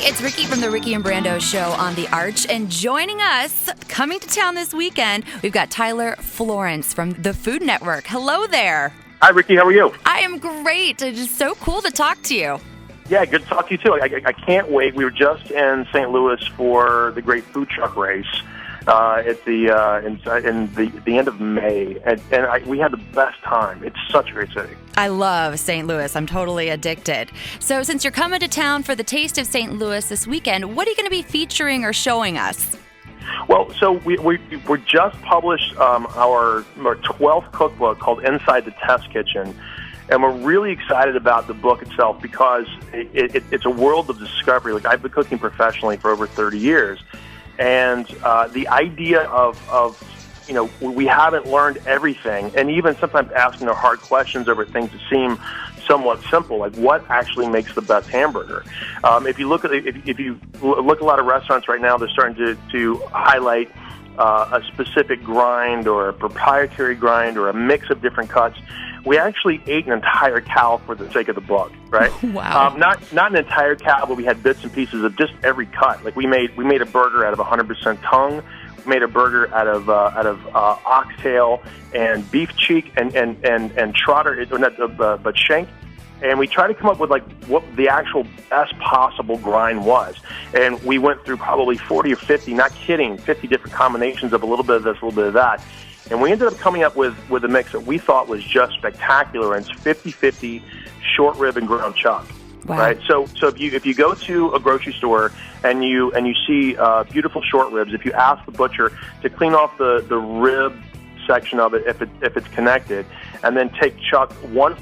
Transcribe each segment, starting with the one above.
It's Ricki from the Ricki and Brando Show on The Arch, and joining us, coming to town this weekend, we've got Tyler Florence from the Food Network. Hello there. Hi, Ricki. How are you? I am great. It is so cool to talk to you. Yeah, good to talk to you, too. I can't wait. We were just in St. Louis for the Great Food Truck Race at the end of May, and we had the best time. It's such a great city. I love St. Louis. I'm totally addicted. So since you're coming to town for the Taste of St. Louis this weekend, what are you going to be featuring or showing us? Well, so we just published our 12th cookbook called Inside the Test Kitchen, and we're really excited about the book itself because it's a world of discovery. Like, I've been cooking professionally for over 30 years, and the idea of we haven't learned everything, and even sometimes asking the hard questions over things that seem somewhat simple, like what actually makes the best hamburger. If you look at a lot of restaurants right now, they're starting to highlight a specific grind or a proprietary grind or a mix of different cuts. We actually ate an entire cow for the sake of the book, right? Wow. Not an entire cow, but we had bits and pieces of just every cut. Like we made a burger out of 100% tongue. We made a burger out of oxtail and beef cheek and trotter, but shank. And we tried to come up with like what the actual best possible grind was. And we went through probably 40 or 50, not kidding, 50 different combinations of a little bit of this, a little bit of that. And we ended up coming up with a mix that we thought was just spectacular. And it's 50-50 short rib and ground chuck. Wow. Right. So if you go to a grocery store and you see beautiful short ribs, if you ask the butcher to clean off the rib section of it if it's connected, and then take chuck one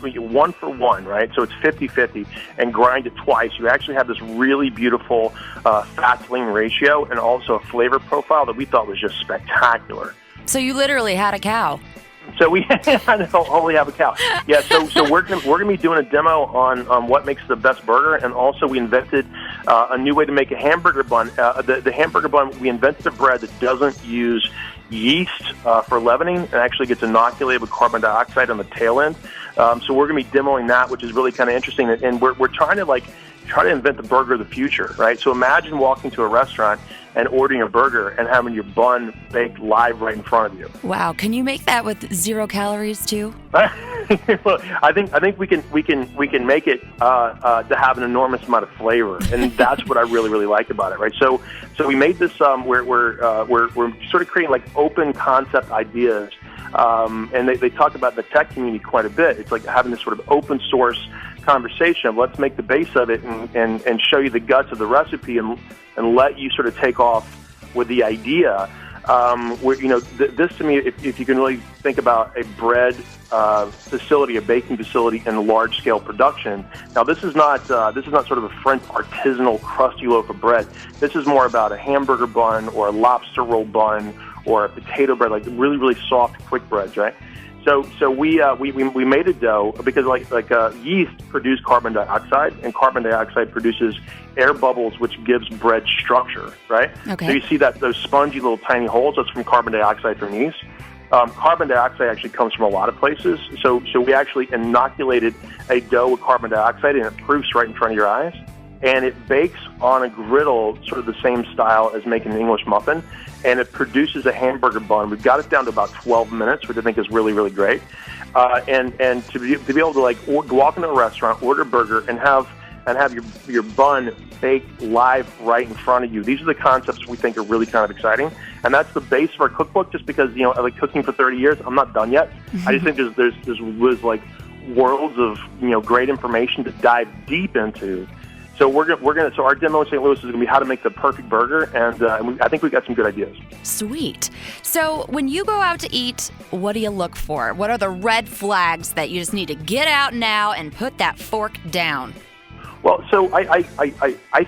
for one, right? So it's 50-50, and grind it twice. You actually have this really beautiful fat to lean ratio and also a flavor profile that we thought was just spectacular. So you literally had a cow. So we only have a cow. Yeah. So we're gonna be doing a demo on what makes the best burger, and also we invented a new way to make a hamburger bun. The hamburger bun, we invented a bread that doesn't use yeast for leavening and actually gets inoculated with carbon dioxide on the tail end. So we're gonna be demoing that, which is really kind of interesting, and we're trying to invent the burger of the future, right? So imagine walking to a restaurant and ordering a burger and having your bun baked live right in front of you. Wow, can you make that with 0 calories too? Well, I think we can make it to have an enormous amount of flavor, and that's what I really like about it, right? So we made this. We're sort of creating like open concept ideas, and they talk about the tech community quite a bit. It's like having this sort of open source conversation of let's make the base of it and show you the guts of the recipe and let you sort of take off with the idea. This to me, if you can really think about a bread facility, a baking facility in large scale production. Now this is not sort of a French artisanal crusty loaf of bread. This is more about a hamburger bun or a lobster roll bun or a potato bread, like really soft, quick breads, right? So we made a dough because like yeast produce carbon dioxide, and carbon dioxide produces air bubbles, which gives bread structure, right? Okay. So you see those spongy little tiny holes. That's from carbon dioxide from yeast. Carbon dioxide actually comes from a lot of places. So we actually inoculated a dough with carbon dioxide, and it proofs right in front of your eyes. And it bakes on a griddle, sort of the same style as making an English muffin, and it produces a hamburger bun. We've got it down to about 12 minutes, which I think is really great. And to be able to like walk into a restaurant, order a burger, and have your bun baked live right in front of you. These are the concepts we think are really kind of exciting, and that's the base of our cookbook. Just because I like cooking for 30 years, I'm not done yet. I just think there's like worlds of great information to dive deep into. So so our demo in St. Louis is going to be how to make the perfect burger, and I think we've got some good ideas. Sweet. So when you go out to eat, what do you look for? What are the red flags that you just need to get out now and put that fork down? Well, so I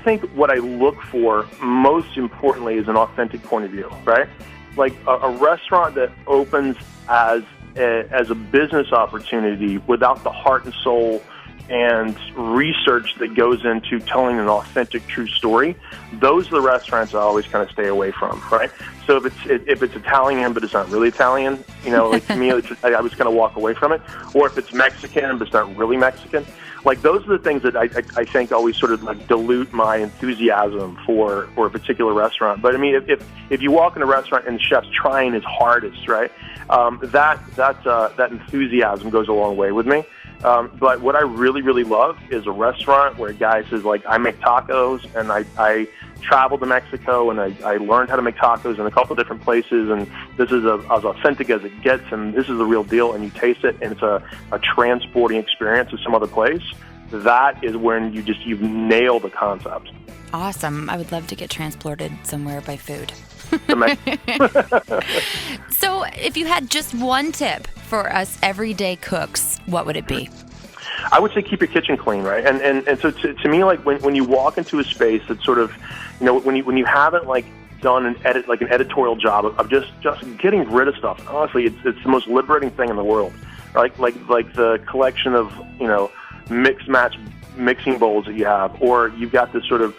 think what I look for most importantly is an authentic point of view, right? Like a restaurant that opens as a business opportunity without the heart and soul and research that goes into telling an authentic, true story, those are the restaurants I always kind of stay away from, right? So if it's Italian but it's not really Italian, like to me, I always kind of walk away from it. Or if it's Mexican but it's not really Mexican, like those are the things that I think always sort of like dilute my enthusiasm for a particular restaurant. But I mean, if you walk in a restaurant and the chef's trying his hardest, right, that enthusiasm goes a long way with me. But what I really, really love is a restaurant where a guy says, like, I make tacos, and I traveled to Mexico, and I learned how to make tacos in a couple of different places, and this is as authentic as it gets, and this is the real deal, and you taste it, and it's a transporting experience to some other place. That is when you've nailed the concept. Awesome. I would love to get transported somewhere by food. So if you had just one tip for us everyday cooks, what would it be? I would say keep your kitchen clean, right? And so to me, like when you walk into a space that's sort of, when you haven't like done an editorial job of just getting rid of stuff. Honestly, it's the most liberating thing in the world. Like the collection of mix-match mixing bowls that you have, or you've got this sort of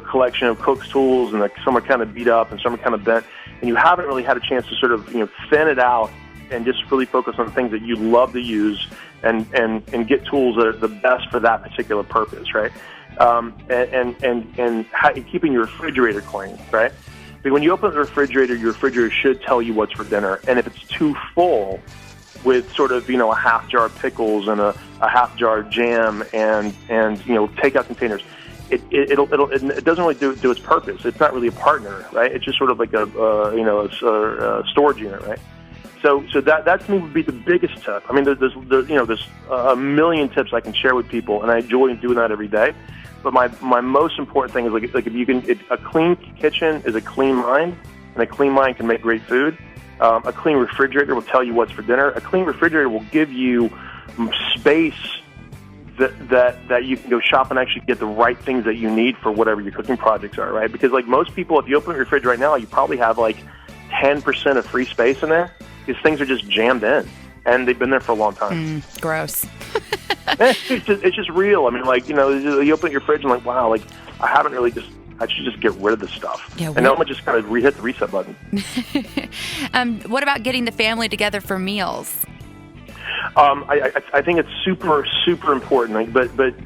collection of cook's tools, and like some are kind of beat up and some are kind of bent, and you haven't really had a chance to sort of thin it out and just really focus on things that you love to use and get tools that are the best for that particular purpose, right? And keeping your refrigerator clean, right? But when you open the refrigerator, your refrigerator should tell you what's for dinner, and if it's too full with sort of a half jar of pickles and a half jar of jam and takeout containers, it doesn't really do its purpose. It's not really a partner, right? It's just sort of like a storage unit, right? So that to me would be the biggest tip. I mean, there's a million tips I can share with people, and I enjoy doing that every day. But my most important thing is if a clean kitchen is a clean mind, and a clean mind can make great food. A clean refrigerator will tell you what's for dinner. A clean refrigerator will give you space that you can go shop and actually get the right things that you need for whatever your cooking projects are, right? Because like most people, if you open your fridge right now, you probably have like 10% of free space in there because things are just jammed in, and they've been there for a long time. Gross. It's just real. I mean, like, you open your fridge and like, wow, like I should just get rid of this stuff. Yeah, and now I'm going to just kind of hit the reset button. What about getting the family together for meals? I think it's super, super important. But there's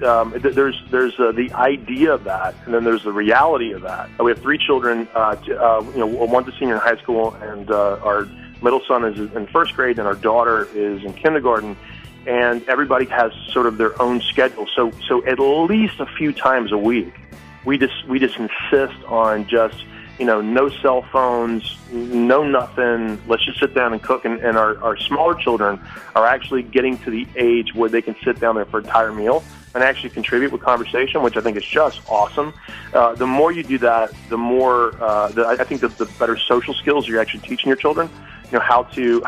the idea of that, and then there's the reality of that. We have 3 children. One's a senior in high school, and our middle son is in first grade, and our daughter is in kindergarten. And everybody has sort of their own schedule. So at least a few times a week, we just insist on just no cell phones, no nothing. Let's just sit down and cook. And our smaller children are actually getting to the age where they can sit down there for an entire meal and actually contribute with conversation, which I think is just awesome. The more you do that, the more I think the better social skills you're actually teaching your children. How to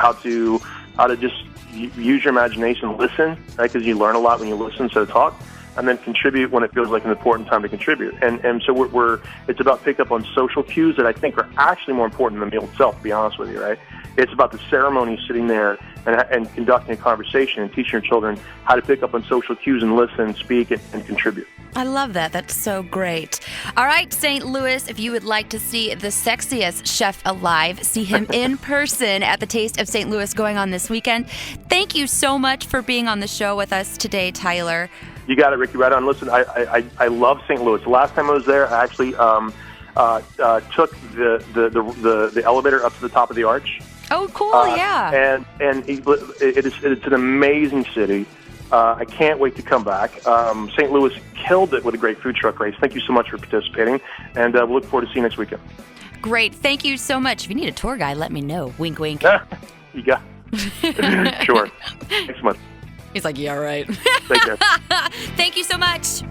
just use your imagination, listen, right? Because you learn a lot when you listen instead of talk. And then contribute when it feels like an important time to contribute. And so it's about pick up on social cues that I think are actually more important than the meal itself, to be honest with you, right? It's about the ceremony, sitting there and conducting a conversation and teaching your children how to pick up on social cues and listen, speak, and contribute. I love that. That's so great. All right, St. Louis, if you would like to see the sexiest chef alive, see him in person at the Taste of St. Louis going on this weekend. Thank you so much for being on the show with us today, Tyler. You got it, Ricki. Right on. Listen, I love St. Louis. The last time I was there, I actually took the elevator up to the top of the arch. Oh, cool! Yeah. And it's an amazing city. I can't wait to come back. St. Louis killed it with a great food truck race. Thank you so much for participating, and we'll look forward to seeing you next weekend. Great. Thank you so much. If you need a tour guide, let me know. Wink, wink. You got it. Sure. Thanks so much. He's like, yeah, right. Take care. Thank you so much.